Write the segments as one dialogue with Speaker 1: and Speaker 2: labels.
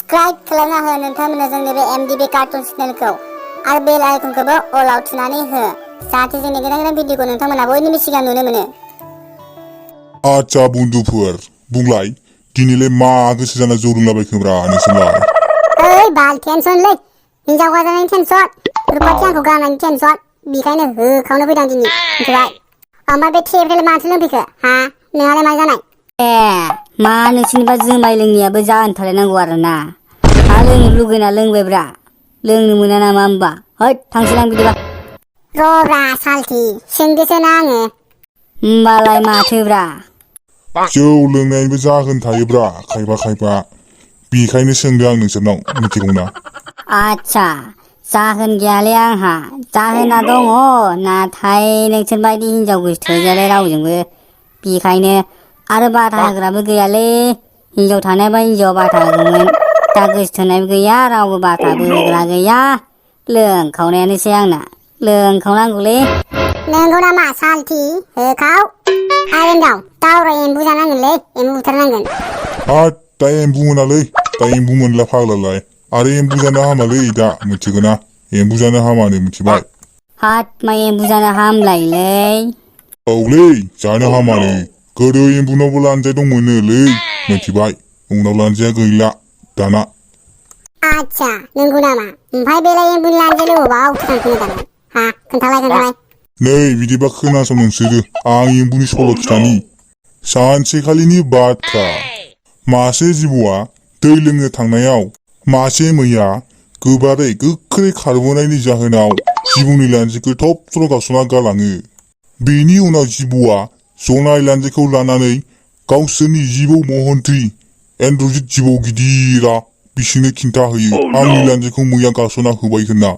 Speaker 1: Subscribe खालामना हो नोंथांमोना जोंनि बे MDB कार्टुन चेनेलखौ आरो बेल आइकनखौबो अलाव थुनानै हो जाहाथे जोंनि गोदान गोदान भिडिअखौ नोंथांमोना बयनिबो सिगां नुनो मोनो।
Speaker 2: आच्चा बुन्दुफोर बुंलाय दिनैलाय मा गोसो जाना जौ लोंलाबायखोब्रा नोंसोरलाय?
Speaker 1: ओइ बाल टेनसनलै हिनजाव गाजानायनि टेनसन रुपाथि आंखौ गारनायनि टेनसन बेखायनो होखावनो फैदां दिनै मिथिबाय। ओमफ्राय बे टेबलेट मानसि लोंफैखो हा नोंहालाय मा जानाय?
Speaker 3: मा नोंसिनिबा जुमाय लोंनायाबो जाहोन थालायनांगौ आरोना आरो लोंनो लुगैना लोंबायब्रा लोंनो मोना नामा होमबा हैद थांसैलां बिदिबा।
Speaker 1: रब्रा सालथि सोंदोसो ना आङो।
Speaker 3: होमबालाय माथोब्रा
Speaker 2: जौ लोंनायनिबो जाहोन थायोब्रा खायफा बेखायनो सोंदों आं नोंसोरनाव मिथिगौना?
Speaker 3: आच्छा जाहोन गैयालै आंहा जाहोना दङ नाथाय नोंसोर बायदि हिनजाव गोसोथोजायालै रावजोंबो बेखायनो आरो बाधा होग्राबो गैयालै हिनजाव थानायबा हिनजाव बाधा होगौमोन दा गोसोथोनायबो गैया रावबो बाधाबो होग्रा गैया लोंखावनायानोसै आंना लोंखावनांगौलै।
Speaker 1: नंगौ नामा सालथि होखाव आरो हिनजाव दावराय एम्बु जानांगोनलै एम्बु बुथारनांगोन।
Speaker 2: हाद दा एम्बु मोनालै दा एम्बु मोनला फाग्लालाय आरो एम्बु जानो हामालै दा मिथिगौना एम्बु जानो हामानो मिथिबाय।
Speaker 3: हाद मा एम्बु जानो हामलायोलै?
Speaker 2: औलै जानो हामानो गोदो एम्बुनावबो लानजाय दंमोनोलै मिथिबाय उनाव लानजाया गैला दाना।
Speaker 1: आच्छा नंगौ नामा ओमफ्राय बेलाय एम्बुनि लानजायालाय अबावथो थांखोनो दालाय हा खोन्थालाय।
Speaker 2: नै बिदिबा खोनासं नोंसोरो आं एम्बुनि सल' खिथानि। सानसेखालिनि बाथ्रा मासे जिबौआ दै लोंनो थांनायाव मासे मैया गोबारै गोख्रै खारबोनायनि जाहोनाव जिबौनि लानजायखौ थबस्र' गावस'ना गालाङो। बेनि उनाव जिबौआ जनाय लानजायखौ लानानै गावसोरनि जिबौ महन्त्रि एन्द्रजित जिबौ गिदिरा बिसोरनो खिन्थाहोयो आंनि लानजायखौ मैया गारस'ना होबाय होनना।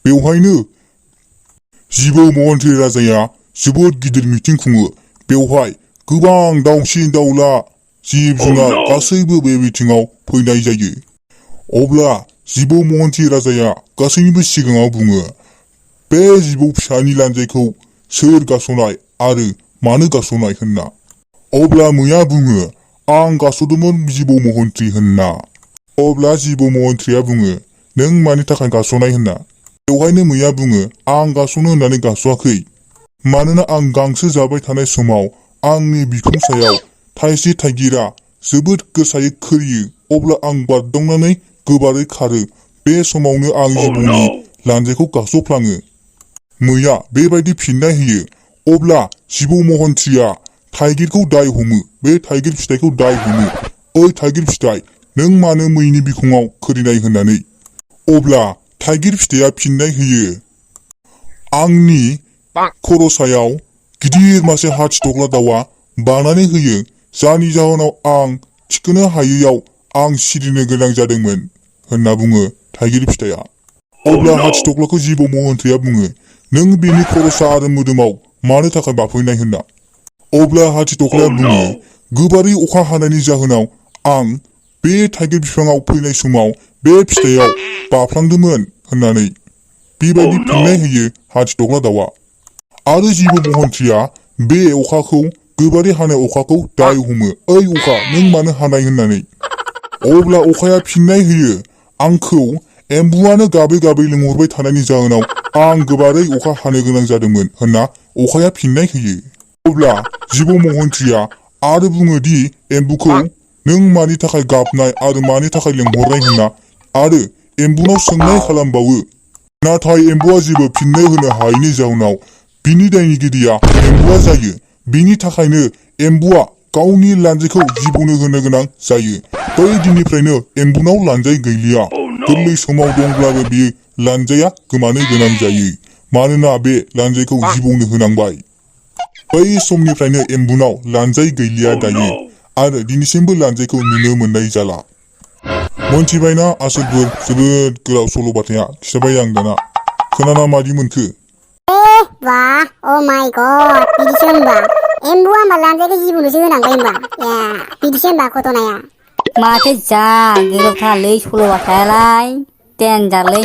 Speaker 2: बेवहायनो जिबौ महन्त्रि राजाया जोबोद गिदिर मिटिं खुङो। बेवहाय गोबां दाउसिन दाउला जिब जुनार गासैबो बे मिटिंआव फैनाय जायो। अब्ला जिबौ महन्त्रि राजाया गासैनिबो सिगाङाव बुङो बे जिबौ फिसानि लानजायखौ सोर गारस'नाय आरो मानो गारस'नाय होनना। अब्ला मैया बुङो आं गारस'दोंमोन जिबौ महन्त्रि होनना। अब्ला जिबौ महन्त्रिया बुङो नों मानि थाखाय गारस'नाय होनना। बेवहायनो मैया बुङो आं गारस'नो होननानै गारस'आखै मानोना आं गांसो जाबाय थानाय समाव आंनि बिखुं सायाव थाइसे थाइगिरा जोबोद गोसायै खोरियो अब्ला आं बारदावनानै गोबारै खारो बे समावनो आं जिबौनि लानजायखौ गारस'फ्लाङो। मैया बेबायदि फिननाय होयो। अब्ला जिबौ महन्त्रिया थाइगिरखौ दाय हमो बे थाइगिर फिथाइखौ दाय हमो ओइ थाइगिर फिथाइ नों मानो मैनि बिखुङाव खोरिनाय होननानै। अब्ला थाइगिर फिथाइया फिननाय होयो आंनि खर' सायाव गिदिर मासे हादिदग्ला दाउआ बानानै होयो जायनि जाहोनाव आं थिखोनो हायैयाव आं सिरिनो गोनां जादोंमोन होनना बुङो थाइगिर फिथाइया। अब्ला हादिदग्लाखौ जिबौ महन्त्रिया बुङो नों बेनि खर'सा आरो मोदोमाव मानो थाखाय बाफैनाय होनना। अब्ला हादिदग्लाया बुङो गोबारै अखा हानायनि जाहोनाव आं बे थाइगिर बिफाङाव फैनाय समाव बे फिथाइयाव बाफ्लांदोंमोन होननानै बेबायदि फिननाय होयो हादिदग्ला दाउआ। आरो जिबौ महन्त्रिया बे अखाखौ गोबारै हानाय अखाखौ दाय हमो ओइ अखा नों मानो हानाय होननानै। अब्ला अखाया फिननाय होयो आंखौ एम्बुआनो गाबै गाबै लिंहरबाय थानायनि जाहोनाव आं गोबारै अखा हानो गोनां जादोंमोन होनना अखाया फिननाय होयो। अब्ला जिबौ महन्त्रिया आरो बुङोदि एम्बुखौ नों मानि थाखाय गाबनाय आरो मानि थाखाय लिंहरनाय होनना आरो एम्बुनाव सोंनाय खालामबावो। नाथाय एम्बुआ जेबो फिननाय होनो हायैनि जाउनाव बिनि दायनिगिरिया एम्बुआ जायो। बिनि थाखायनो एम्बुआ गावनि लानजायखौ जिबौनो होनो गोनां जायो। बै दिननिफ्रायनो एम्बुनाव लानजाय गैलिया। गोरलै समाव दंब्लाबो बियो लानजाया गोमानो गोनां जायो मानोना बे लानजायखौ जिबौनो होनांबाय। बै समनिफ्रायनो एम्बुनाव लानजाय गैलिया दायो आरो दिनैसिमबो लानजायखौ नुनो मोननाय जाला। मोनथिबायना आसोलफोर जोबोद गोलाव सल'बाथाया खिथाबाय आं दाना खोनाना मादि मोनखो?
Speaker 1: वाह अ माय गड बिदिसो होनबा एम्बुआ होनबा लानजायखौ जिबौनोसो होनांबाय होनबा बिदिसो होनबा घटनाया।
Speaker 3: माथो जा गोलावथारलै सल'बाथायालाय देनजारलै।